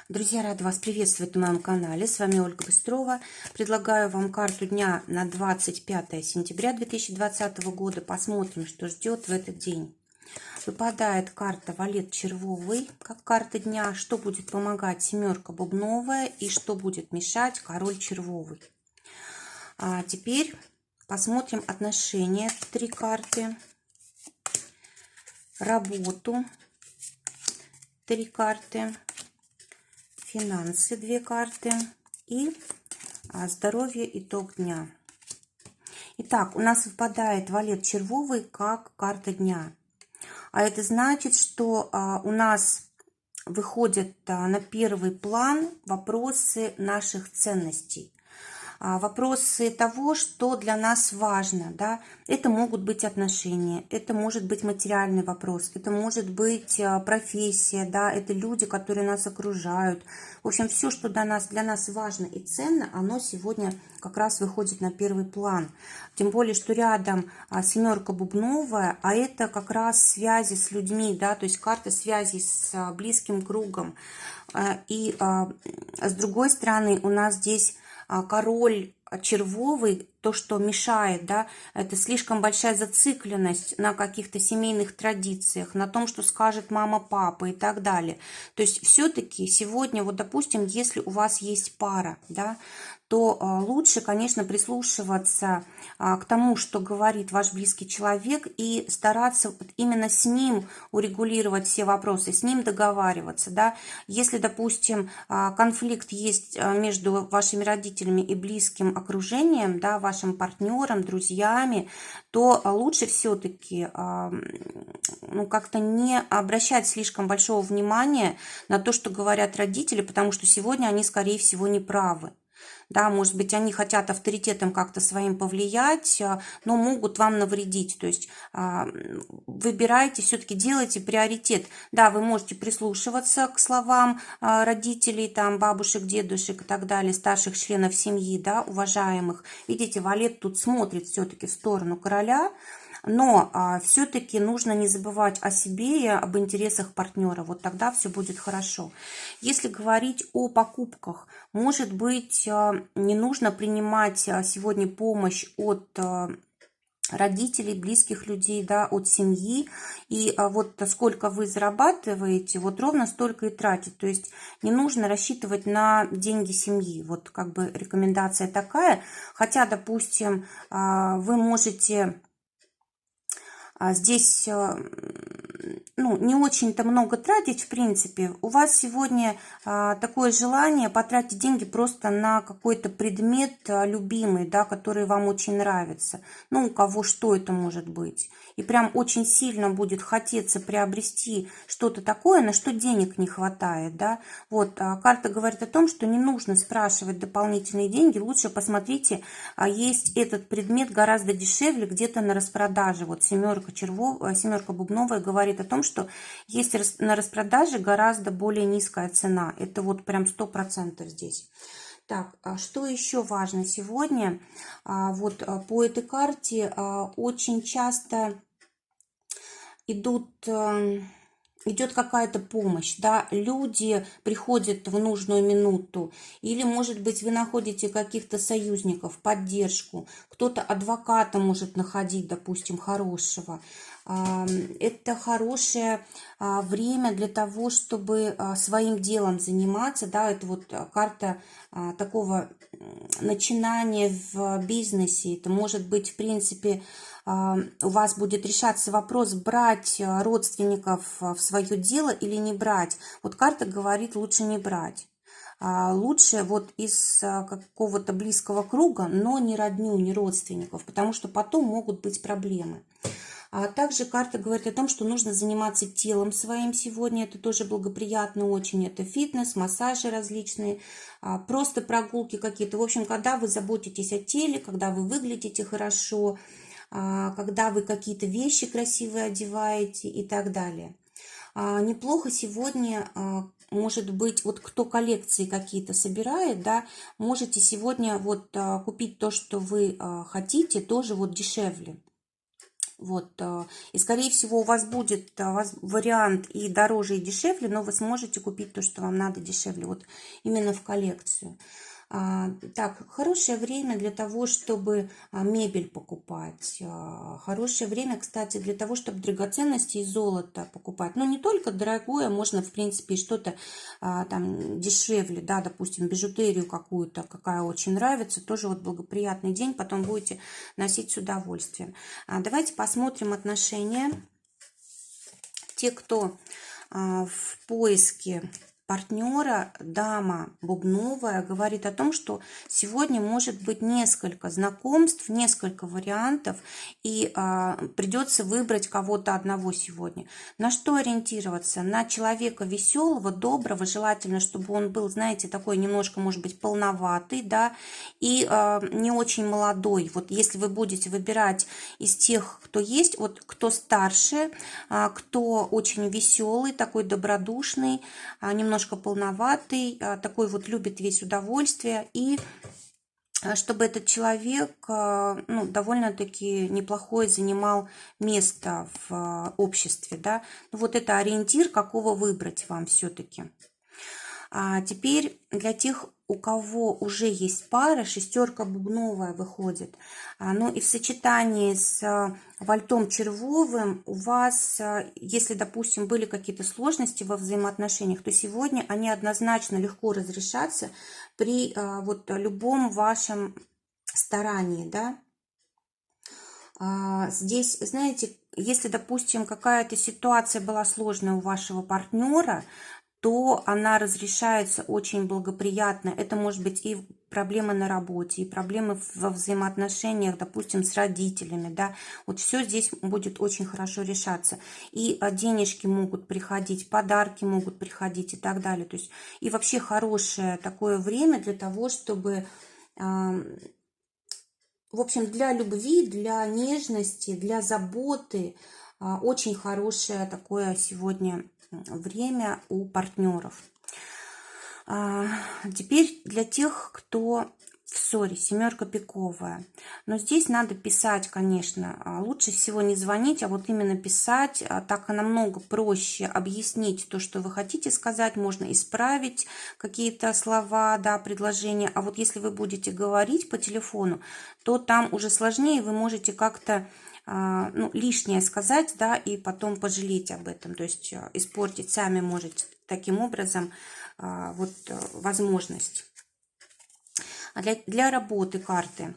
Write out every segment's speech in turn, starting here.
Друзья, рада вас приветствовать на моем канале. С вами Ольга Быстрова. Предлагаю вам карту дня на 25 сентября 2020 года. Посмотрим, что ждет в этот день. Выпадает карта Валет Червовый, как карта дня. Что будет помогать? Семерка бубновая. И что будет мешать? Король червовый. А теперь посмотрим отношения. 3 карты. Работу. 3 карты. Финансы 2 карты и здоровье, итог дня. Итак, у нас выпадает Валет Червовый как карта дня. А это значит, что у нас выходят на первый план вопросы наших ценностей. Вопросы того, что для нас важно, да, это могут быть отношения, это может быть материальный вопрос, это может быть профессия, да, это люди, которые нас окружают. В общем, все, что для нас важно и ценно, оно сегодня как раз выходит на первый план. Тем более, что рядом семерка бубновая, а это как раз связи с людьми, да, то есть карта связи с близким кругом. И с другой стороны, у нас здесь король червовый, то, что мешает, да, это слишком большая зацикленность на каких-то семейных традициях, на том, что скажет мама, папа и так далее. То есть все-таки сегодня, вот допустим, если у вас есть пара, да, то лучше, конечно, прислушиваться к тому, что говорит ваш близкий человек, и стараться именно с ним урегулировать все вопросы, с ним договариваться, да. Если, допустим, конфликт есть между вашими родителями и близким окружением, да, вашим партнером, друзьями, то лучше все-таки как-то не обращать слишком большого внимания на то, что говорят родители, потому что сегодня они, скорее всего, не правы. Да, может быть, они хотят авторитетом как-то своим повлиять, но могут вам навредить. То есть выбирайте, все-таки делайте приоритет. Да, вы можете прислушиваться к словам родителей, там, бабушек, дедушек и так далее, старших членов семьи, да, уважаемых. Видите, Валет тут смотрит все-таки в сторону короля. Но все-таки нужно не забывать о себе и об интересах партнера. Вот тогда все будет хорошо. Если говорить о покупках, может быть, не нужно принимать сегодня помощь от родителей, близких людей, да, от семьи. И вот сколько вы зарабатываете, вот ровно столько и тратить. То есть не нужно рассчитывать на деньги семьи. Вот как бы рекомендация такая. Хотя, допустим, вы можете здесь не очень-то много тратить, в принципе. У вас сегодня такое желание потратить деньги просто на какой-то предмет любимый, да, который вам очень нравится. Ну, у кого что это может быть. И прям очень сильно будет хотеться приобрести что-то такое, на что денег не хватает, да. Вот, карта говорит о том, что не нужно спрашивать дополнительные деньги. Лучше посмотрите, есть этот предмет гораздо дешевле, где-то на распродаже. Вот семерка бубновая говорит о том, что есть на распродаже гораздо более низкая цена. Это вот прям 100% здесь. Так, что еще важно сегодня? Вот по этой карте очень часто идет какая-то помощь, да, люди приходят в нужную минуту, или, может быть, вы находите каких-то союзников, поддержку, кто-то адвоката может находить, допустим, хорошего. Это хорошее время для того, чтобы своим делом заниматься, да, это вот карта такого начинания в бизнесе, это может быть, в принципе, у вас будет решаться вопрос, брать родственников в свое дело или не брать. Вот карта говорит, лучше не брать. Лучше вот из какого-то близкого круга, но не родню, не родственников, потому что потом могут быть проблемы. А также карта говорит о том, что нужно заниматься телом своим сегодня. Это тоже благоприятно очень. Это фитнес, массажи различные, просто прогулки какие-то. В общем, когда вы заботитесь о теле, когда вы выглядите хорошо, когда вы какие-то вещи красивые одеваете и так далее. Неплохо сегодня, может быть, вот кто коллекции какие-то собирает, да, можете сегодня вот купить то, что вы хотите, тоже вот дешевле. Вот, и, скорее всего, у вас будет вариант и дороже, и дешевле, но вы сможете купить то, что вам надо, дешевле, вот именно в коллекцию. Так, хорошее время для того, чтобы мебель покупать. Хорошее время, кстати, для того, чтобы драгоценности и золото покупать. Но не только дорогое, можно, в принципе, и что-то там дешевле, да, допустим, бижутерию какую-то, какая очень нравится. Тоже вот благоприятный день, потом будете носить с удовольствием. Давайте посмотрим отношения. Те, кто в поиске партнера, дама бубновая, говорит о том, что сегодня может быть несколько знакомств, несколько вариантов, и придется выбрать кого-то одного сегодня. На что ориентироваться? На человека веселого, доброго, желательно, чтобы он был, знаете, такой немножко, может быть, полноватый, да, и не очень молодой. Вот если вы будете выбирать из тех, кто есть, вот кто старше, кто очень веселый, такой добродушный, немножко полноватый, такой вот любит весь удовольствие, и чтобы этот человек ну, довольно-таки неплохое занимал место в обществе, да. Вот это ориентир, какого выбрать вам все-таки. А теперь для тех, у кого уже есть пара, шестерка бубновая выходит. Ну и в сочетании с вальтом червовым у вас, если, допустим, были какие-то сложности во взаимоотношениях, то сегодня они однозначно легко разрешатся при вот любом вашем старании, да. Здесь, знаете, если, допустим, какая-то ситуация была сложная у вашего партнера, то она разрешается очень благоприятно. Это может быть и проблемы на работе, и проблемы во взаимоотношениях, допустим, с родителями, да. Вот все здесь будет очень хорошо решаться. И денежки могут приходить, подарки могут приходить и так далее. То есть и вообще хорошее такое время для того, чтобы, в общем, для любви, для нежности, для заботы очень хорошее такое сегодня время у партнеров. Теперь для тех, кто в ссоре, семерка пиковая. Но здесь надо писать, конечно. Лучше всего не звонить, а вот именно писать. Так намного проще объяснить то, что вы хотите сказать. Можно исправить какие-то слова, да, предложения. А вот если вы будете говорить по телефону, то там уже сложнее. Вы можете как-то ну, лишнее сказать, да, и потом пожалеть об этом. То есть испортить сами можете таким образом вот возможность. Для работы карты.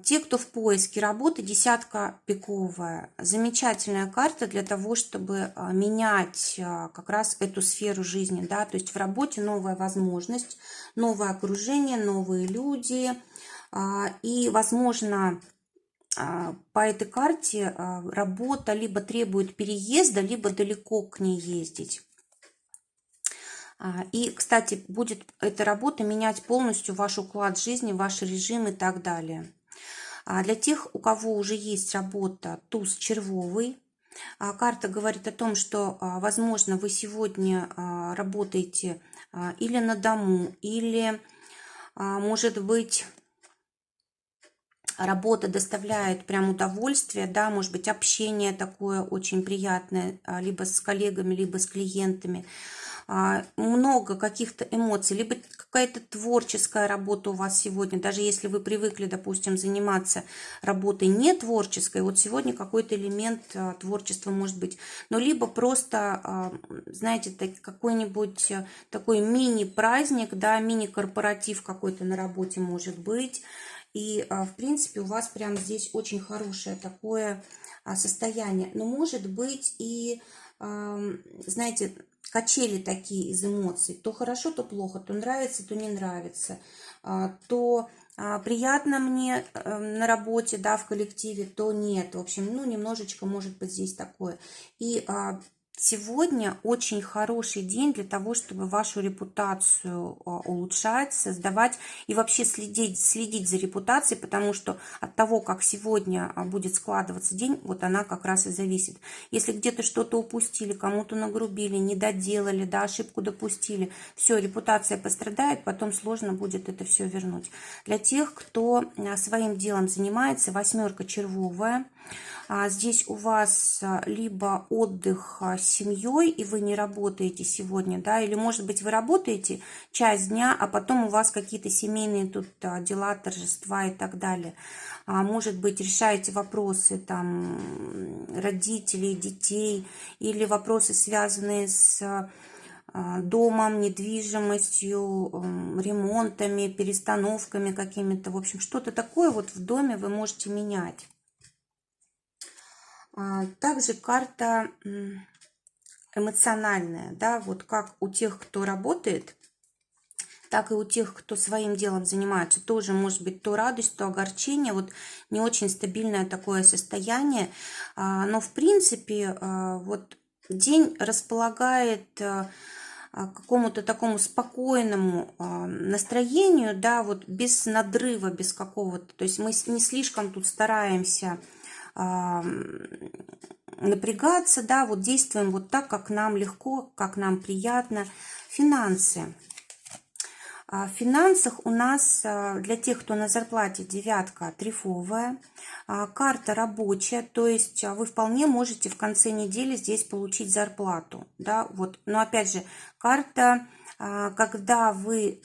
Те, кто в поиске работы, десятка пиковая. Замечательная карта для того, чтобы менять как раз эту сферу жизни. Да? То есть в работе новая возможность, новое окружение, новые люди. И, возможно, по этой карте работа либо требует переезда, либо далеко к ней ездить. И, кстати, будет эта работа менять полностью ваш уклад жизни, ваш режим и так далее. Для тех, у кого уже есть работа, туз червовый, карта говорит о том, что, возможно, вы сегодня работаете или на дому, или, может быть, работа доставляет прям удовольствие, да, может быть, общение такое очень приятное, либо с коллегами, либо с клиентами. Много каких-то эмоций, либо какая-то творческая работа у вас сегодня, даже если вы привыкли, допустим, заниматься работой не творческой, вот сегодня какой-то элемент творчества может быть, но либо просто, знаете, какой-нибудь такой мини-праздник, да, мини-корпоратив какой-то на работе может быть, и, в принципе, у вас прям здесь очень хорошее такое состояние, но может быть и, знаете, качели такие из эмоций. То хорошо, то плохо, то нравится, то не нравится. То приятно мне на работе, да, в коллективе, то нет. В общем, ну, немножечко может быть здесь такое. И сегодня очень хороший день для того, чтобы вашу репутацию улучшать, создавать и вообще следить за репутацией, потому что от того, как сегодня будет складываться день, вот она как раз и зависит. Если где-то что-то упустили, кому-то нагрубили, не доделали, да, ошибку допустили, все, репутация пострадает, потом сложно будет это все вернуть. Для тех, кто своим делом занимается, восьмерка червовая, Здесь у вас либо отдых с семьей, и вы не работаете сегодня, да, или, может быть, вы работаете часть дня, а потом у вас какие-то семейные тут дела, торжества и так далее. Может быть, решаете вопросы там родителей, детей, или вопросы, связанные с домом, недвижимостью, ремонтами, перестановками какими-то. В общем, что-то такое вот в доме вы можете менять. Также карта эмоциональная, да, вот как у тех, кто работает, так и у тех, кто своим делом занимается, тоже может быть то радость, то огорчение, вот не очень стабильное такое состояние, но в принципе вот день располагает к какому-то такому спокойному настроению, да, вот без надрыва, без какого-то, то есть мы не слишком тут стараемся напрягаться, да, вот действуем вот так, как нам легко, как нам приятно. Финансы. В финансах у нас для тех, кто на зарплате, девятка трифовая, карта рабочая, то есть вы вполне можете в конце недели здесь получить зарплату, да, вот, но опять же, карта, когда вы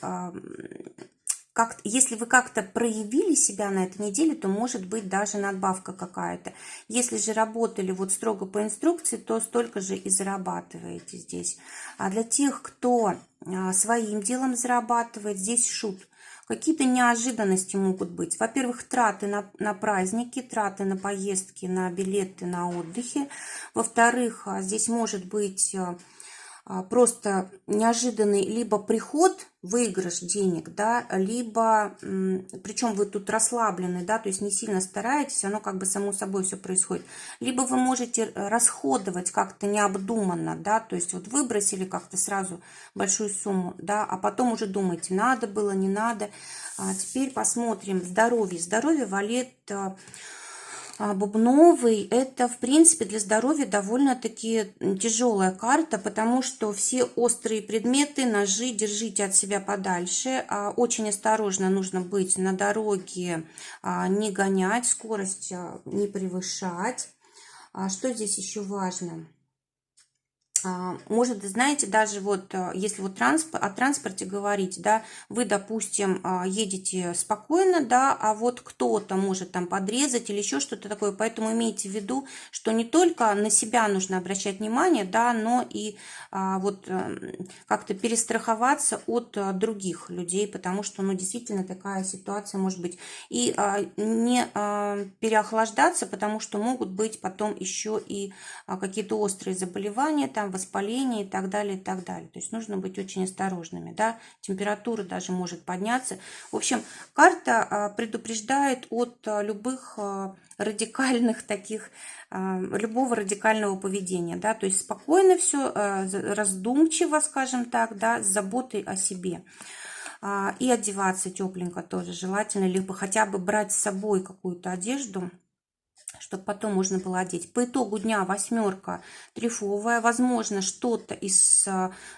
если вы как-то проявили себя на этой неделе, то может быть даже надбавка какая-то. Если же работали вот строго по инструкции, то столько же и зарабатываете здесь. А для тех, кто своим делом зарабатывает, здесь шут. Какие-то неожиданности могут быть. Во-первых, траты на праздники, траты на поездки, на билеты, на отдыхе. Во-вторых, здесь может быть просто неожиданный либо приход, выигрыш денег, да, либо, причем вы тут расслаблены, да, то есть не сильно стараетесь, оно как бы само собой все происходит. Либо вы можете расходовать как-то необдуманно, да, то есть вот выбросили как-то сразу большую сумму, да, а потом уже думаете, надо было, не надо. Теперь посмотрим здоровье. Здоровье валет бубновый, это в принципе для здоровья довольно-таки тяжелая карта, потому что все острые предметы, ножи держите от себя подальше. Очень осторожно нужно быть на дороге, не гонять, скорость не превышать. Что здесь еще важно? Может, знаете, даже вот если вот о транспорте говорить, да, вы, допустим, едете спокойно, да, а вот кто-то может там подрезать или еще что-то такое, поэтому имейте в виду, что не только на себя нужно обращать внимание, да, но и вот как-то перестраховаться от других людей, потому что, ну, действительно такая ситуация может быть. И не переохлаждаться, потому что могут быть потом еще и какие-то острые заболевания, там, воспаление и так далее, и так далее. То есть нужно быть очень осторожными, да, температура даже может подняться. В общем, карта предупреждает от любых радикальных таких, любого радикального поведения, да, то есть спокойно все, раздумчиво, скажем так, да, с заботой о себе. И одеваться тепленько тоже желательно, либо хотя бы брать с собой какую-то одежду, чтобы потом можно было одеть. По итогу дня восьмерка трифовая. Возможно, что-то из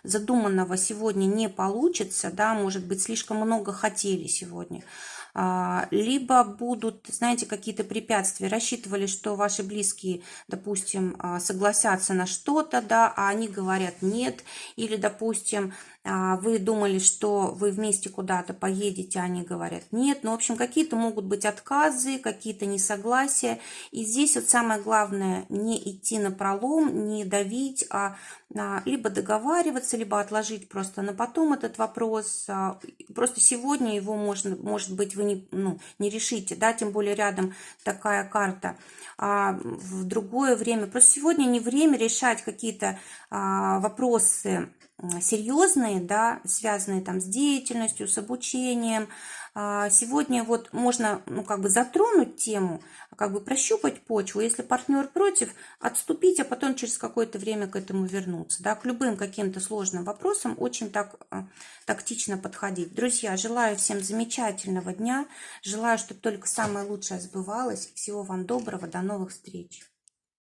задуманного сегодня не получится, да, может быть, слишком много хотели сегодня. Либо будут, знаете, какие-то препятствия. Рассчитывали, что ваши близкие, допустим, согласятся на что-то, да, а они говорят нет. Или, допустим, вы думали, что вы вместе куда-то поедете, а они говорят нет. Ну, в общем, какие-то могут быть отказы, какие-то несогласия. И здесь вот самое главное не идти напролом, не давить, а либо договариваться, либо отложить просто на потом этот вопрос. Просто сегодня его может быть, вы не решите, да, тем более рядом такая карта. В другое время, просто сегодня не время решать какие-то вопросы серьезные, да, связанные там с деятельностью, с обучением. Сегодня вот можно, ну, как бы затронуть тему, как бы прощупать почву. Если партнер против, отступить, а потом через какое-то время к этому вернуться. Да, к любым каким-то сложным вопросам очень так тактично подходить. Друзья, желаю всем замечательного дня. Желаю, чтобы только самое лучшее сбывалось. Всего вам доброго. До новых встреч.